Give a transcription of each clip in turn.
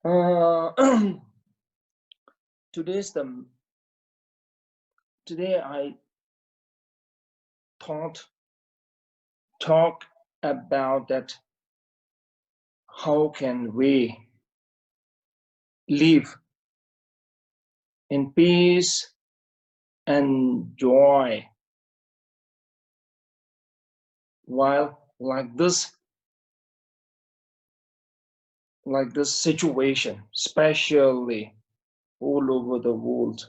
Uh, today I talk about that. How can we live in peace and joy while like this situation, especially all over the world,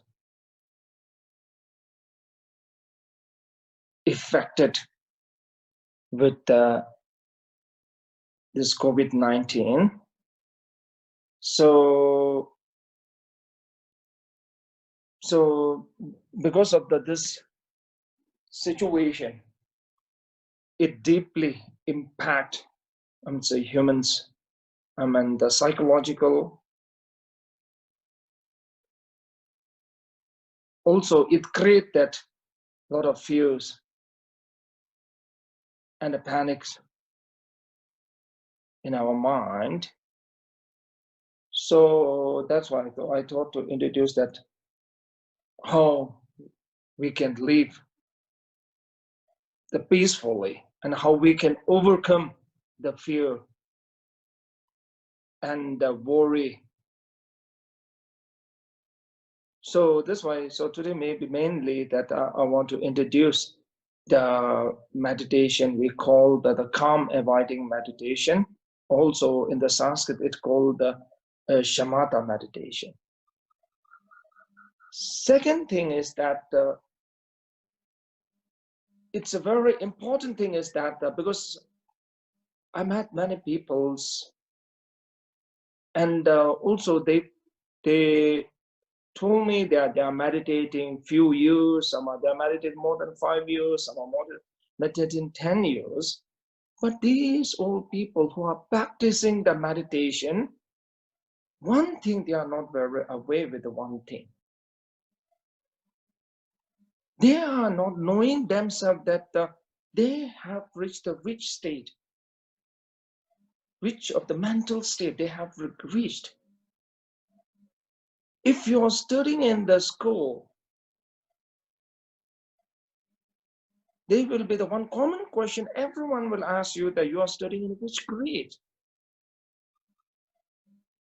affected with this COVID-19. So because of this situation, it deeply impact, humans, the psychological. Also, it create that lot of fears and the panics in our mind. So that's why I thought to introduce that, how we can live peacefully and how we can overcome the fear and the worry. So that's why, so today maybe mainly that I want to introduce the meditation we call the calm avoiding meditation. Also in the Sanskrit, it's called the shamatha meditation. Second thing is that it's a very important thing is that because I met many peoples, and also they told me that they are meditating few years, some are they are meditating more than 5 years, some are more than meditating 10 years. But these old people who are practicing the meditation, one thing they are not very aware with the one thing. They are not knowing themselves that they have reached the which state, which of the mental state they have reached. If you are studying in the school, there will be the one common question everyone will ask you, that you are studying in which grade?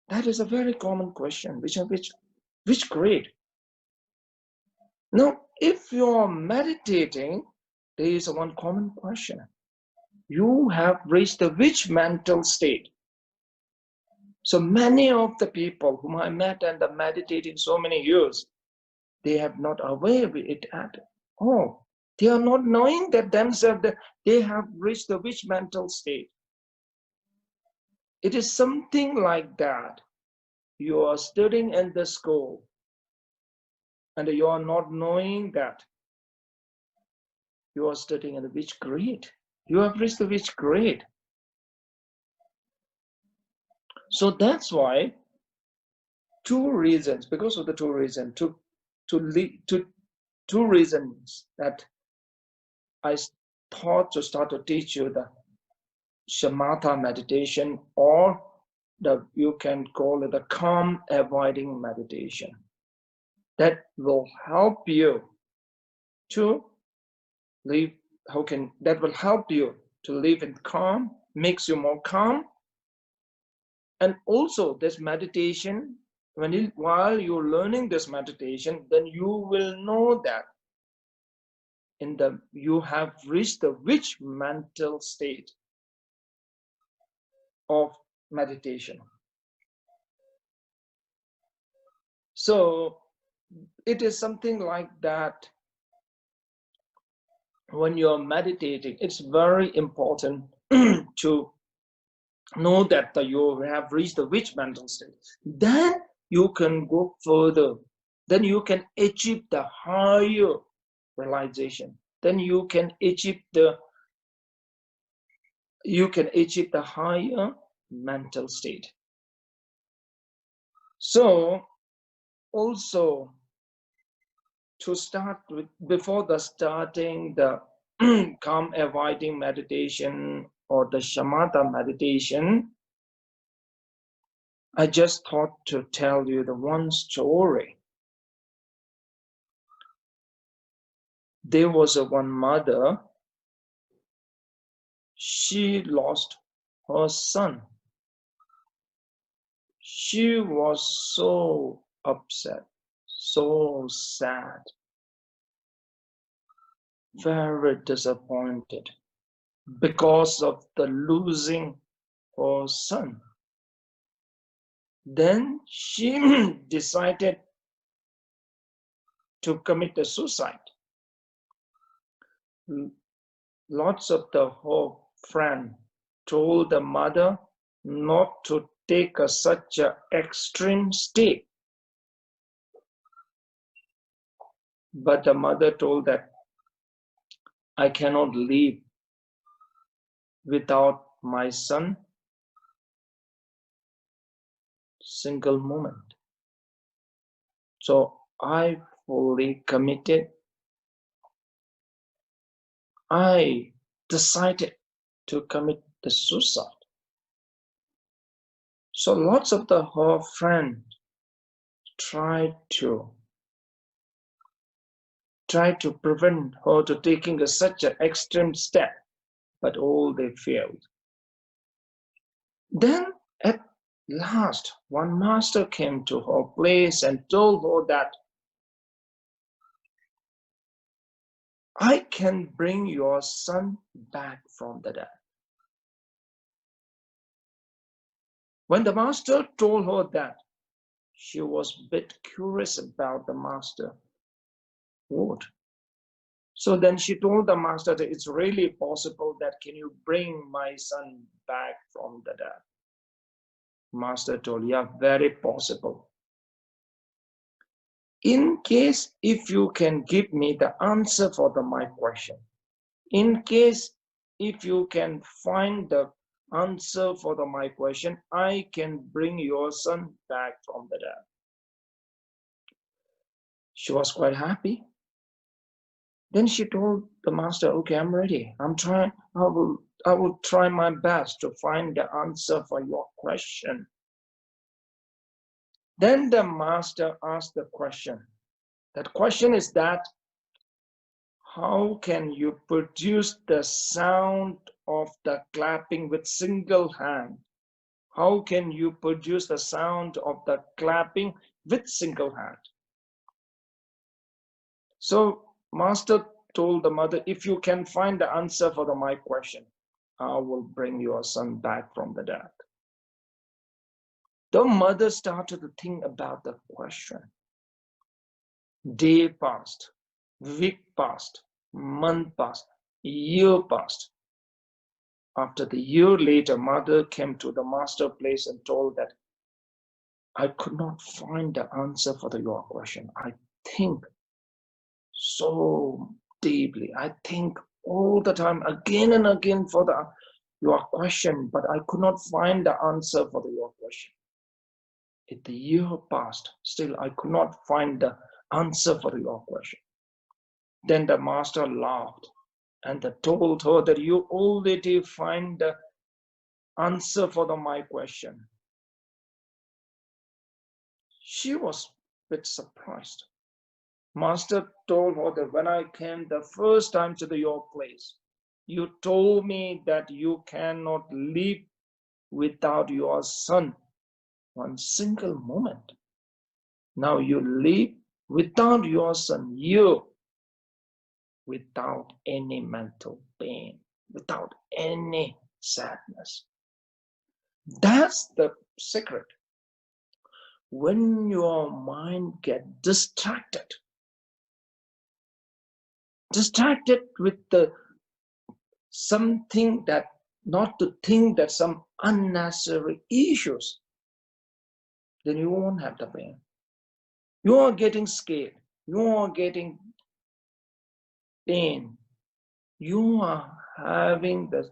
That is a very common question, which grade? Now, if you are meditating, there is a one common question. You have reached the which mental state? So many of the people whom I met and are meditating so many years, they have not aware of it at all. They are not knowing that themselves that they have reached the which mental state. It is something like that. You are studying in the school and you are not knowing that you are studying in which grade. You have reached the which grade. So that's why two reasons, because of the two reasons, two reasons that I thought to start to teach you the shamatha meditation, or you can call it the calm avoiding meditation, that will help you to live. That will help you to live in calm, makes you more calm. And also this meditation, while you're learning this meditation, then you will know that you have reached the which mental state of meditation. So it is something like that. When you're meditating, it's very important to know that you have reached the which mental state. Then you can go further. Then you can achieve the higher realization. Then you can achieve the higher mental state. So also, to start with, before the starting the calm avoiding meditation or the shamatha meditation, I just thought to tell you the one story. There was one mother. She lost her son. She was so upset, so sad, very disappointed because of the losing her son. Then she decided to commit a suicide. Lots of her friends told the mother not to take such an extreme step. But the mother told that I cannot live without my son single moment. So I fully committed. I decided to commit the suicide. So lots of her friends tried to prevent her to taking such an extreme step, but all they failed. Then at last, one master came to her place and told her that I can bring your son back from the dead. When the master told her that, she was a bit curious about the master. What? So then she told the master that it's really possible that can you bring my son back from the dead? Master told, yeah, very possible. In case if you can give me the answer for my question, in case if you can find the answer for my question, I can bring your son back from the dead. She was quite happy. Then she told the master, okay, I'm ready. I will try my best to find the answer for your question. Then the master asked the question. That question is that, how can you produce the sound of the clapping with single hand? How can you produce the sound of the clapping with single hand? So master told the mother, if you can find the answer for my question, I will bring your son back from the dead. The mother started to think about the question. Day passed, week passed, month passed, year passed. After the year later, mother came to the master place and told that I could not find the answer for your question. I think so deeply. I think all the time, again and again for your question, but I could not find the answer for your question. If the year passed, still I could not find the answer for your question. Then the master laughed and told her that you already find the answer for my question. She was a bit surprised. Master told her that when I came the first time to your place, you told me that you cannot live without your son one single moment. Now you live without your son, you, without any mental pain, without any sadness. That's the secret. When your mind gets distracted with something that, not to think that some unnecessary issues, then you won't have the pain. You are getting scared. You are getting pain. You are having the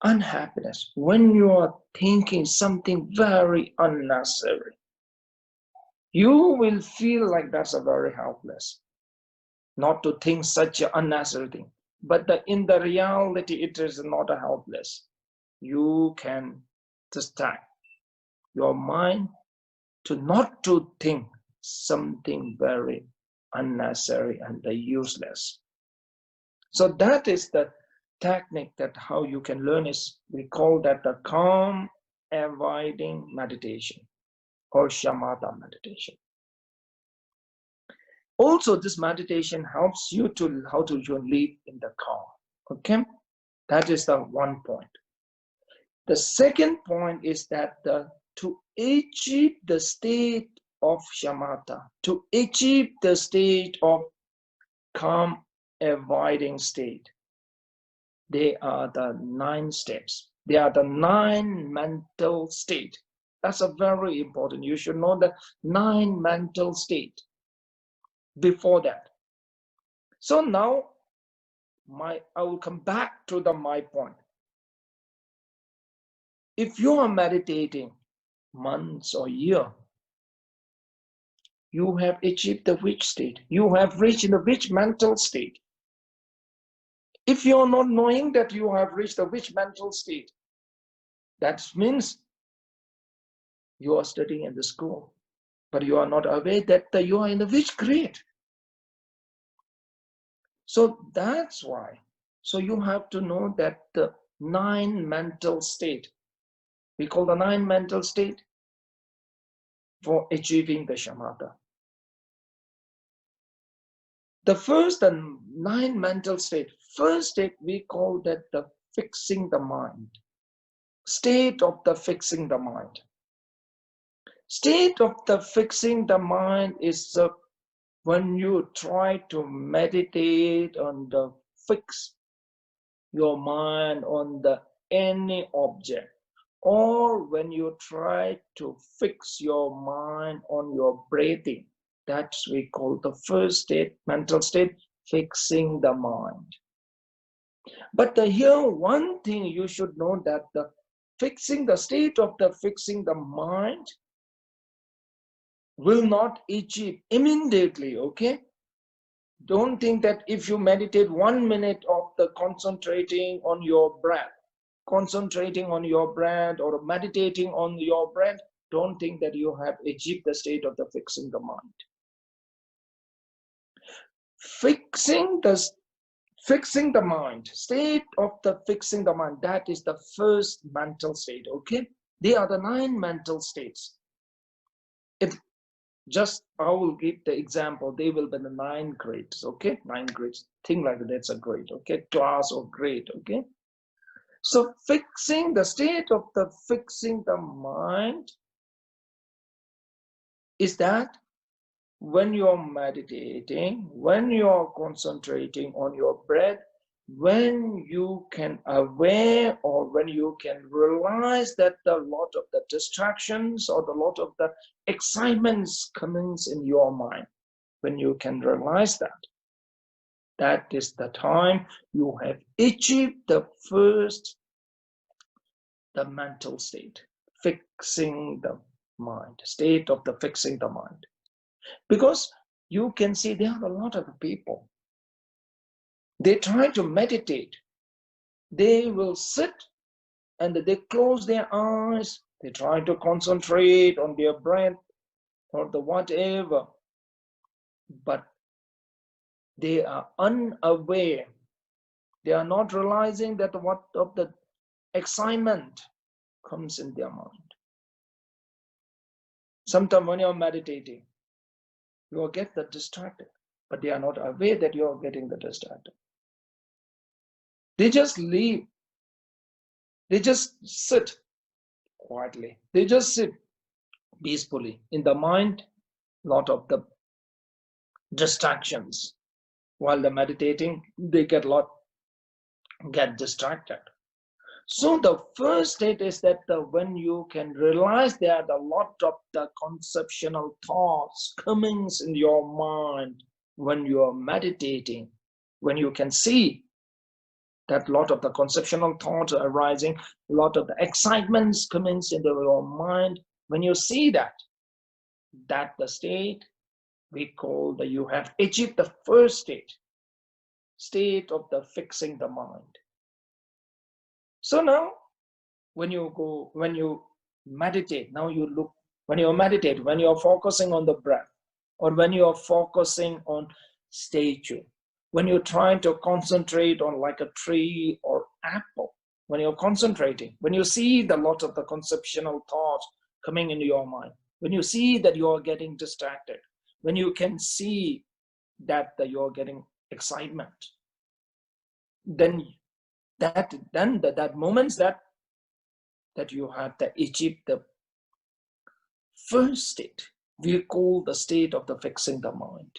unhappiness when you are thinking something very unnecessary. You will feel like that's a very helpless, not to think such an unnecessary thing. But in the reality, it is not a helpless. You can distract. your mind to not to think something very unnecessary and useless. So that is the technique that how you can learn is, we call that the calm avoiding meditation or shamatha meditation. Also, this meditation helps you to how to you live in the calm. Okay, that is the one point. The second point is that to achieve the state of shamatha, to achieve the state of calm avoiding state, they are the 9 steps. They are the 9 mental state. That's a very important. You should know the 9 mental state before that. So now I will come back to my point. If you are meditating months or year, you have achieved the which state? You have reached the which mental state? If you are not knowing that you have reached the which mental state, that means you are studying in the school, but you are not aware that you are in the which grade. So that's why. So you have to know that the 9 mental state, we call the 9 mental state for achieving the shamatha. The first 9 mental state, first state we call that the fixing the mind. State of the fixing the mind. State of the fixing the mind is when you try to meditate on the fix your mind on any object, or when you try to fix your mind on your breathing. That's we call the first state, mental state, fixing the mind. But here one thing you should know, that the state of the fixing the mind will not achieve immediately, okay? Don't think that if you meditate 1 minute of the concentrating on your breath, or meditating on your breath, don't think that you have achieved the state of the fixing the mind. Fixing the mind, state of the fixing the mind, that is the first mental state, okay? They are the 9 mental states. If just I will give the example, they will be the 9 grades, okay? 9 grades, think like that's a grade, okay? Class or grade, okay? So fixing the state of the fixing the mind is that when you're meditating, when you're concentrating on your breath, when you can aware, or when you can realize that a lot of the distractions or a lot of the excitements comes in your mind, when you can realize that is the time you have achieved the first, the mental state, fixing the mind, state of the fixing the mind. Because you can see there are a lot of people, they try to meditate, they will sit and they close their eyes, they try to concentrate on their breath or the whatever, but they are unaware, they are not realizing that what of the excitement comes in their mind. Sometimes when you're meditating, you will get distracted, but they are not aware that you are getting distracted. They just leave. They just sit quietly. They just sit peacefully. In the mind, lot of the distractions. While they're meditating, they get distracted. So the first state is that when you can realize there are a lot of the conceptual thoughts coming in your mind when you are meditating, when you can see that lot of the conceptual thoughts are arising, a lot of the excitements coming into your mind, when you see that the state we call you have achieved the first state of the fixing the mind. So now when you meditate. Now you look, when you meditate, when you're focusing on the breath, or when you're focusing on statue, when you're trying to concentrate on like a tree or apple, when you're concentrating, when you see the lot of the conceptual thoughts coming into your mind, when you see that you're getting distracted, when you can see that you're getting excitement, then that moments that you have to achieve the first state, we call the state of the fixing the mind.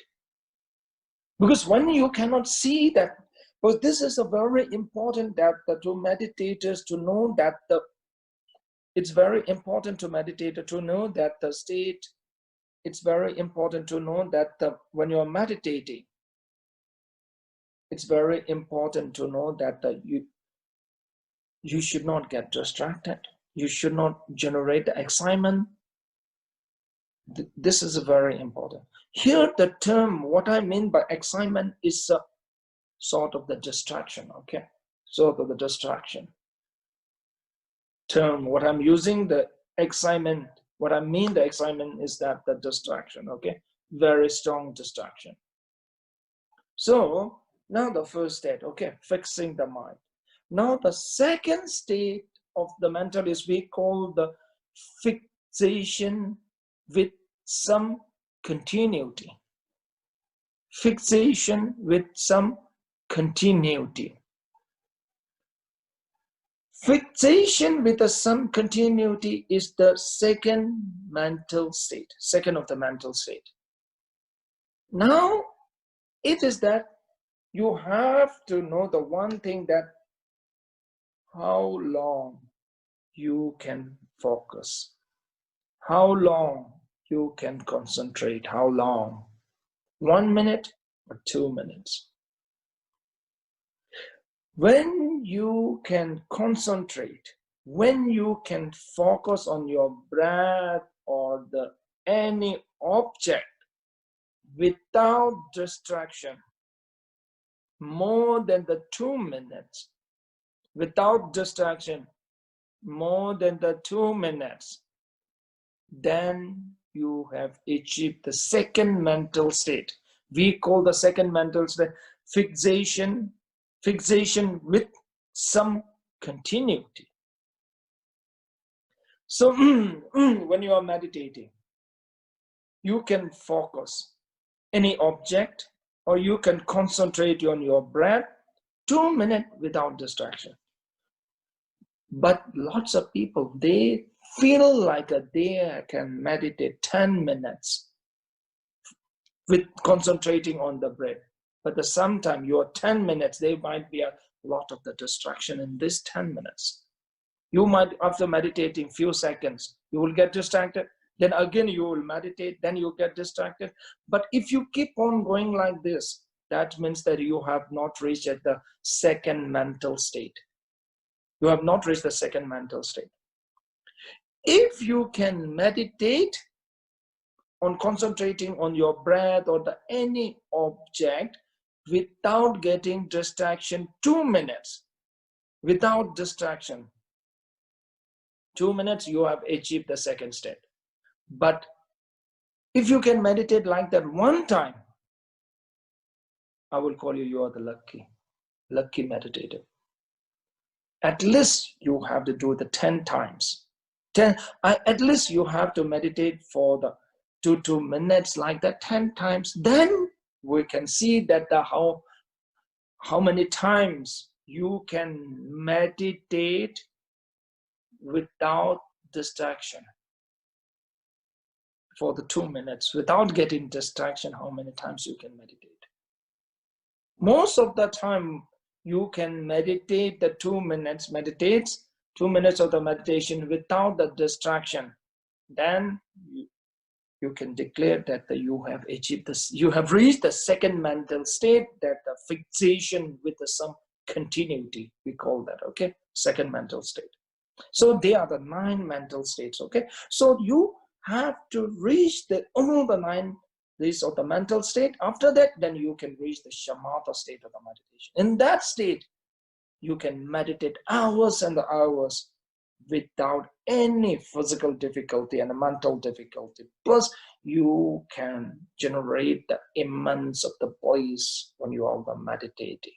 Because when you cannot see that, but this is a very important that the two meditators to know that it's very important to meditate to know that the state. It's very important to know that when you're meditating, it's very important to know that you should not get distracted. You should not generate the excitement. This is very important. Here, the term, what I mean by excitement is a sort of the distraction, okay? Sort of the distraction. Term, what I'm using, the excitement, what I mean the excitement is that the distraction, okay? Very strong distraction. So, now the first state, okay, fixing the mind. Now the second state of the mental is we call the fixation with some continuity. Fixation with some continuity. Fixation with some continuity is the second mental state, second of the mental state. Now, it is that you have to know the one thing that how long you can focus, how long you can concentrate, how long, 1 minute or 2 minutes. When you can concentrate, when you can focus on your breath or any object without distraction, more than the 2 minutes, without distraction, more than the 2 minutes, then you have achieved the second mental state. We call the second mental state fixation with some continuity. So when you are meditating, you can focus any object or you can concentrate on your breath 2 minutes without distraction. But lots of people, they feel like they can meditate 10 minutes with concentrating on the breath. But sometimes your 10 minutes, there might be a lot of the distraction in this 10 minutes. You might, after meditating few seconds, you will get distracted. Then again, you will meditate, then you get distracted. But if you keep on going like this, that means that you have not reached the second mental state. You have not reached the second mental state. If you can meditate on concentrating on your breath or any object without getting distraction, 2 minutes, without distraction, 2 minutes, you have achieved the second state. But if you can meditate like that one time, I will call you are the lucky meditator. At least you have to do the 10 times. At least you have to meditate for the 2 minutes like that 10 times. Then we can see that how many times you can meditate without distraction. For the 2 minutes, without getting distraction, how many times you can meditate. Most of the time, you can meditate the 2 minutes, 2 minutes of the meditation without the distraction. Then you can declare that you have achieved this, you have reached the second mental state, that the fixation with some continuity, we call that, okay? Second mental state. So they are the 9 mental states, okay? So you have to reach all the 9 days of the mental state. After that, then you can reach the shamatha state of the meditation. In that state, you can meditate hours and hours without any physical difficulty and mental difficulty. Plus, you can generate the immense of the bliss when you are meditating.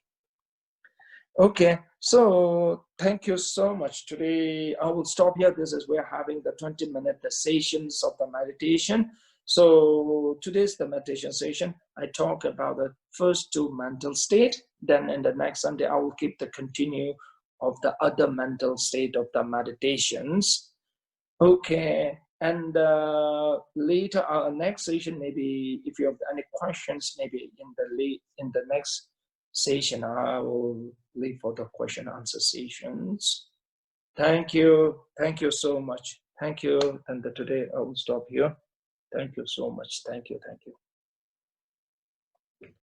Okay, so thank you so much. Today I will stop here. We're having the 20-minute sessions of the meditation. So today's the meditation session. I talk about the first two mental state. Then in the next Sunday, I will keep the continue of the other mental state of the meditations. Okay, and later our next session, maybe if you have any questions, maybe in the next session, I will leave for the question answer sessions. Thank you so much. Thank you, and today I will stop here. Thank you so much. Thank you.